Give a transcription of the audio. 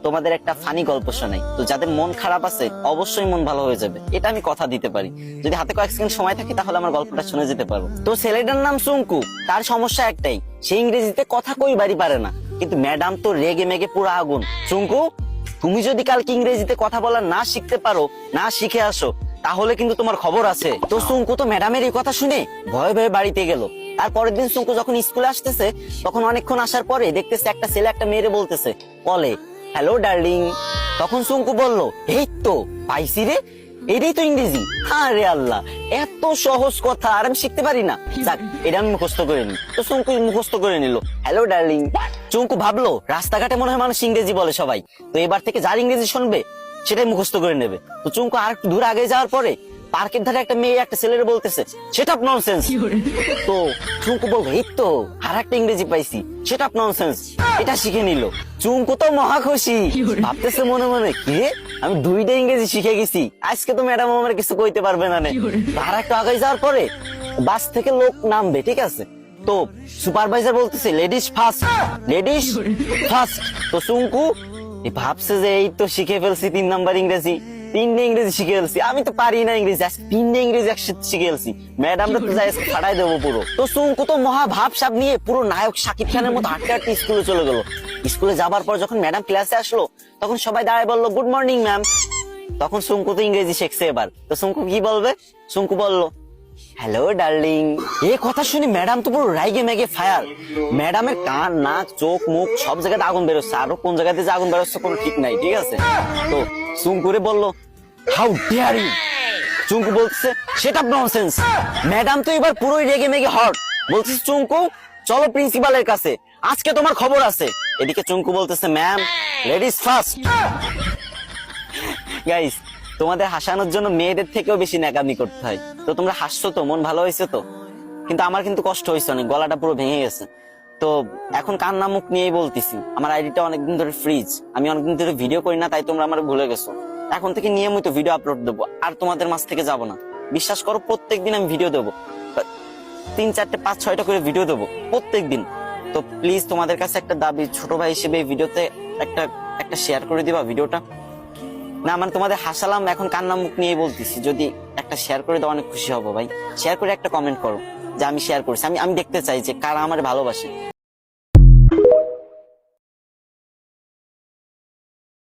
তোমাদের একটা ফানি গল্প শোনাই। তো যাদের মন খারাপ আছে অবশ্যই মন ভালো হয়ে যাবে, এটা আমি কথা দিতে পারি। যদি হাতে কয়েক সেকেন্ড সময় থাকে তাহলে আমার গল্পটা শুনে যেতে পারো। তো ছেলেটার নাম সুঙ্কু। তার সমস্যা একটাই, সে ইংরেজিতে কথা কইবারই পারে না। কিন্তু ম্যাডাম তো রেগে মেগে পুরো আগুন। সুঙ্কু, তুমি যদি কালকে ইংরেজিতে কথা বলা না শিখতে পারো, না শিখে আসো, তাহলে কিন্তু তোমার খবর আছে। তো সুঙ্কু তো ম্যাডামের এই কথা শুনে ভয়ে ভয়ে বাড়িতে গেল। তার পরের দিন সুঙ্কু যখন স্কুলে আসতেছে, তখন অনেকক্ষণ আসার পরে দেখতেছে একটা ছেলে একটা মেয়েরে বলতেছে বলে, হ্যালো ডার্লিং। তখন সুঙ্কু বলল, এই তো পাইছি রে, এটাই তো ইংরেজি। আরে আল্লাহ, এত সহজ কথা আর আমি শিখতে পারি না। যাক, এটা আমি মুখস্থ করে নি। তো সুঙ্কু মুখস্থ করে নিল, হ্যালো ডার্লিং। চুঙ্কু ভাবলো রাস্তাঘাটে মনে হয় মানুষ ইংরেজি বলে সবাই, তো এবার থেকে যার ইংরেজি শুনবে সেটাই মুখস্থ করে নেবে। তো চুঙ্কু আর একটু দূর আগে যাওয়ার পরে পার্কের ধারে একটা মেয়ে একটা ছেলের বলতেছে, সেটা ননসেন্স। তো চুঙ্কু বলবো, এই তো আর একটা ইংরেজি পাইছি, সেটা ননসেন্স। এটা শিখে নিল। চুঙ্কু তো মহা খুশি, ভাবতেছে মনে মনে, কি রে, আমি দুইটা ইংরেজি শিখে গেছি, আজকে তো ম্যাডাম আমার কিছু কইতে পারবে না। আর একটু আগে যাওয়ার পরে বাস থেকে লোক নামবে, ঠিক আছে, তো সুপারভাইজার বলতেছে লেডিস ফার্স্ট, লেডিস ফার্স্ট। তো চুঙ্কু ভাবছে যে এই তো শিখে ফেলছি 3 নাম্বার ইংরেজি, 3টে ইংরেজি শিখে ফেলছি, আমি তো পারি না ইংরেজি, আজকে 3টে ইংরেজি একসাথে শিখে ফেলছি, ম্যাডামরা তো যাই ফাটাই দেবো পুরো। তো চুঙ্কু তো মহা ভাবসাব নিয়ে পুরো নায়ক শাকিব খানের মতো হাঁটতে হাঁটতে স্কুলে চলে গেল। স্কুলে যাবার পর যখন ম্যাডাম ক্লাসে আসলো, তখন সবাই দাঁড়ায় বললো, গুড মর্নিং ম্যাম। তখন চুঙ্কু তো ইংরেজি শিখছে এবার। তো চুঙ্কু কি বলবে? চুঙ্কু বলল, হ্যালো ডার্লিং। এই কথা শুনে ম্যাডাম তো পুরো রাইগে মেগে ফায়ার। ম্যাডামের কান, নাক, চোখ, মুখ সব জায়গাতে আগুন বেরোচ্ছে, আরো কোন জায়গাতে যে আগুন বেরোচ্ছে কোনো ঠিক নাই, ঠিক আছে। তো চুঙ্কুরে বলল, হাউ ডেয়ার ইউ। চুঙ্কু বলছে, সেটা ননসেন্স। ম্যাডাম তো এবার পুরোই রেগে মেগে হট, বলছে, চুঙ্কু চলো প্রিন্সিপালের কাছে, আজকে তোমার খবর আছে। এদিকে চুঙ্কু বলতেছে, ম্যাম লেডিস ফার্স্ট। গাইস, তোমাদের হাসানোর জন্য মেয়েদের থেকেও বেশি ন্যাকামি করতে হয়। তো তোমরা হাসছো তো, মন ভালো হয়েছে তো, কিন্তু আমার কিন্তু কষ্ট হয়েছে অনেক, গলাটা পুরো ভেঙে গেছে। তো এখন কান্না মুখ নিয়েই বলতেছি, আমার আইডিটা অনেকদিন ধরে ফ্রিজ, আমি অনেকদিন ধরে ভিডিও করি না, তাই তোমরা আমার ভুলে গেছো। এখন থেকে নিয়মিত ভিডিও আপলোড দেবো, আর তোমাদের মাঝ থেকে যাব না। বিশ্বাস করো, প্রত্যেকদিন আমি ভিডিও দেবো, 3, 4, 5, 6টা করে ভিডিও দেবো প্রত্যেকদিন। তো প্লিজ তোমাদের কাছে একটা দাবি, ছোট ভাই হিসেবে এই ভিডিওতে একটা শেয়ার করে দিবা ভিডিওটা। না মানে তোমাদের হাসালাম, এখন কান্না মুখ নিয়ে বলতেছি, যদি একটা শেয়ার করে দাও অনেক খুশি হবো ভাই। শেয়ার করে একটা কমেন্ট করো যে আমি শেয়ার করছি, আমি দেখতে চাই যে কারা আমার ভালোবাসে।